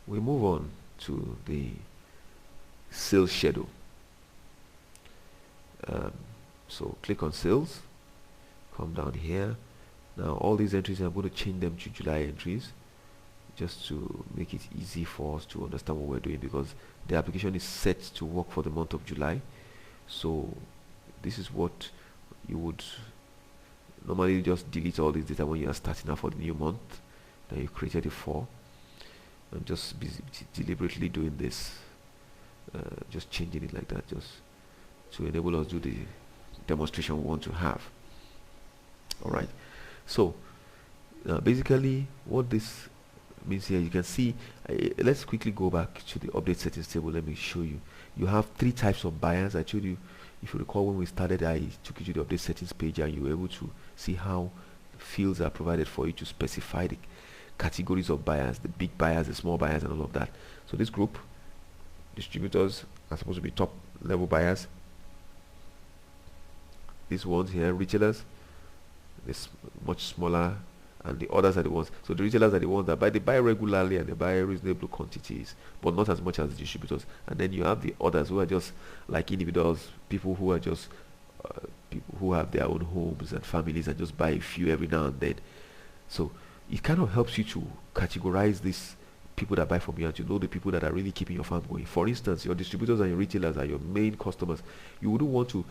we move on to the sales schedule. So click on sales, come down here. Now all these entries, I'm going to change them to July entries just to make it easy for us to understand what we're doing, because the application is set to work for the month of July. So this is what you would normally just delete all this data when you are starting out for the new month that you created it for. I'm just deliberately doing this, just changing it like that, just to enable us to do the demonstration we want to have. All right, so basically what this means here, you can see, let's quickly go back to the update settings table. Let me show you. You have three types of buyers. I told you, if you recall, when we started, I took you to the update settings page and you were able to see how fields are provided for you to specify the categories of buyers, the big buyers, the small buyers, and all of that. So this group, distributors, are supposed to be top level buyers. These ones here, retailers, this much smaller, and the others are the ones. So the retailers are the ones that they buy regularly and they buy reasonable quantities, but not as much as the distributors. And then you have the others who are just like individuals, people who are just people who have their own homes and families and just buy a few every now and then. So it kind of helps you to categorize these people that buy from you and to know the people that are really keeping your farm going. For instance, your distributors and your retailers are your main customers. You wouldn't want to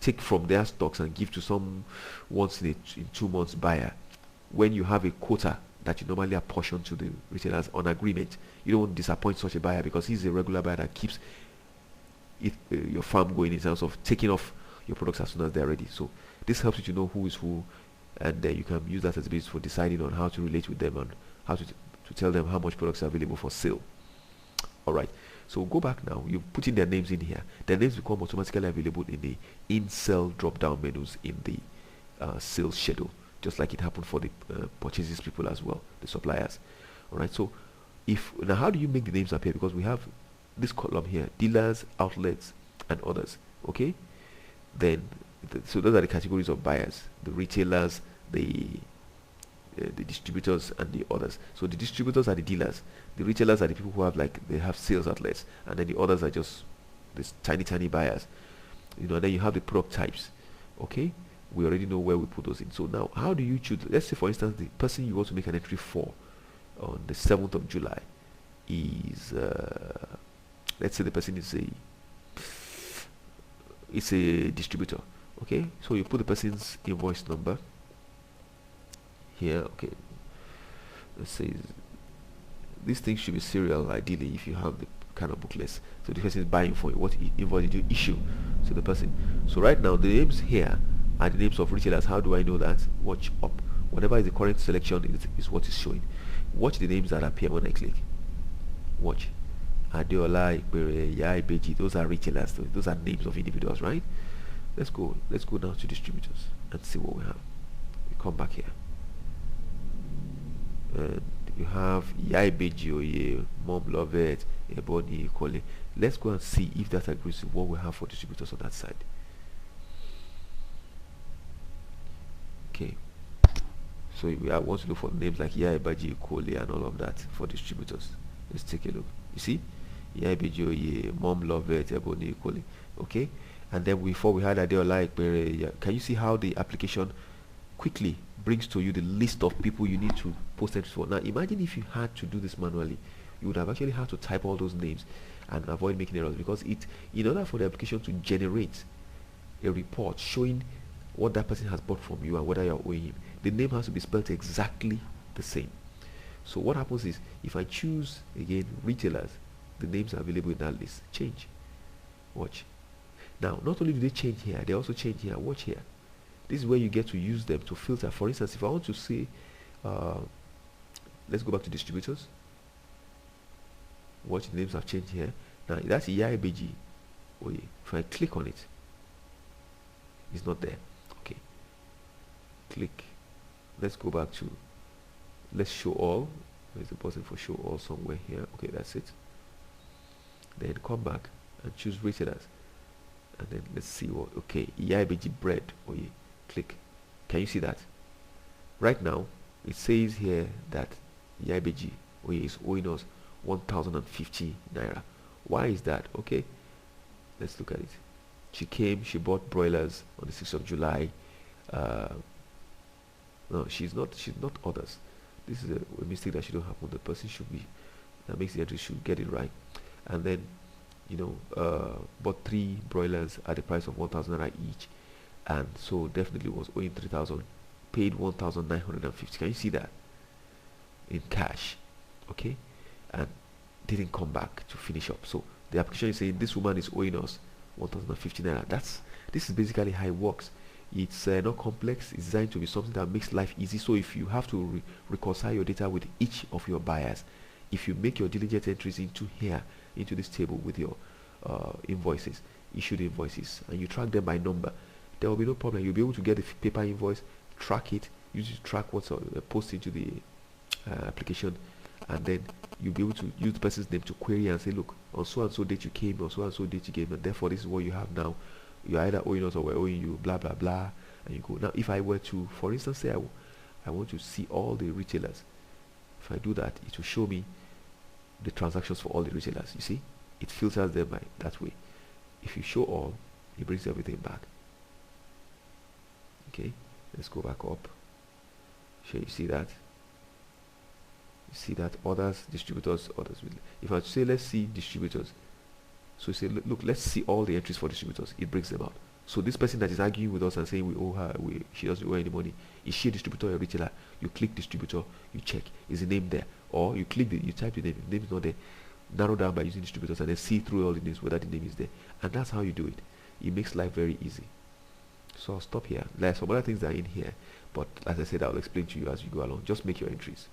take from their stocks and give to some once in 2 months buyer when you have a quota that you normally apportion to the retailers on agreement. You don't want to disappoint such a buyer because he's a regular buyer that keeps your farm going in terms of taking off your products as soon as they're ready. So this helps you to know who is who, and you can use that as a basis for deciding on how to relate with them and how to tell them how much products are available for sale. All right, so go back now. You put in their names in here. Their names become automatically available in the in-cell drop-down menus in the sales schedule, just like it happened for the purchases people as well, the suppliers. All right, so now how do you make the names appear? Because we have this column here, dealers, outlets, and others. Okay, then so those are the categories of buyers: the retailers, the distributors, and the others. So the distributors are the dealers, the retailers are the people who have they have sales outlets, and then the others are just these tiny buyers. And then you have the product types. Okay, we already know where we put those in. So now how do you choose? Let's say for instance the person you want to make an entry for on the 7th of July is let's say the person is a distributor. Okay, so you put the person's invoice number here. Okay, let's say these things should be serial ideally if you have the kind of booklets. So the person is buying for you. What invoice did you issue to the person? So right now the names here are the names of retailers. How do I know that? Watch up. Whatever is the current selection is what is showing. Watch the names that appear when I click. Watch. Adeola, Ikpere, Yaibeji, those are retailers. Those are names of individuals, right? Let's go now to distributors and see what we have. We come back here. And you have Yaibeji Oye, Mom Lovett, Ebony, Kole. Let's go and see if that agrees with what we have for distributors on that side. Okay. So we want to look for names like Yaibeji, Kole, and all of that for distributors. Let's take a look. You see? Yaibeji Oye, Mom Lovett, Ebony, Kole. Okay. And then before we had Adeola Ikpere, can you see how the application quickly brings to you the list of people you need to post entries for? Now imagine if you had to do this manually, you would have actually had to type all those names and avoid making errors, because in order for the application to generate a report showing what that person has bought from you and whether you're owing him, the name has to be spelled exactly the same. So what happens is, if I choose again retailers, the names are available in that list. Change. Watch. Now not only do they change here, they also change here. Watch here. This is where you get to use them to filter. For instance, if I want to say let's go back to distributors. Watch, the names have changed here. Now that's Yaibeji Oye. If I click on it, it's not there. Okay, click. Let's go back to, let's show all. There's a button for show all somewhere here. Okay, that's it. Then come back and choose retailers, and then let's see what. Okay, Yaibeji bread Oye. Click. Can you see that? Right now it says here that Yaibeji Oye is owing us 1050 naira. Why is that? Okay, let's look at it. She came, she bought broilers on the 6th of July. uh, no, she's not others. This is a mistake that shouldn't happen. The person should be, that makes the entry, should get it right. And then, bought 3 broilers at the price of 1000 naira each, and so definitely was owing 3000, paid 1950. Can you see that in cash? Okay, and didn't come back to finish up. So the application is saying this woman is owing us 1050 naira. This is basically how it works. It's not complex. It's designed to be something that makes life easy. So if you have to reconcile your data with each of your buyers, if you make your diligent entries into here, into this table with your invoices, issued invoices, and you track them by number, there will be no problem. You'll be able to get the paper invoice, track it, use it to track what's posted into the application, and then you'll be able to use the person's name to query and say, look, on so and so date you came, on so and so date you came, and therefore this is what you have now. You're either owing us or we're owing you, blah blah blah, and you go. Now if I were to, for instance, say I want to see all the retailers, if I do that, it will show me the transactions for all the retailers. You see, it filters them by that way. If you show all, it brings everything back. Okay, let's go back up. Sure, you see that? You see that others, distributors, others. If I say let's see distributors, so you say look, let's see all the entries for distributors. It brings them out. So this person that is arguing with us and saying we owe her, she doesn't owe any money, is she a distributor or a retailer? You click distributor, you check, is the name there? Or you click you type the name, if the name is not there, narrow down by using distributors and then see through all the names whether the name is there. And that's how you do it. It makes life very easy. So I'll stop here. There's some other things that are in here, but as I said, I'll explain to you as you go along. Just make your entries.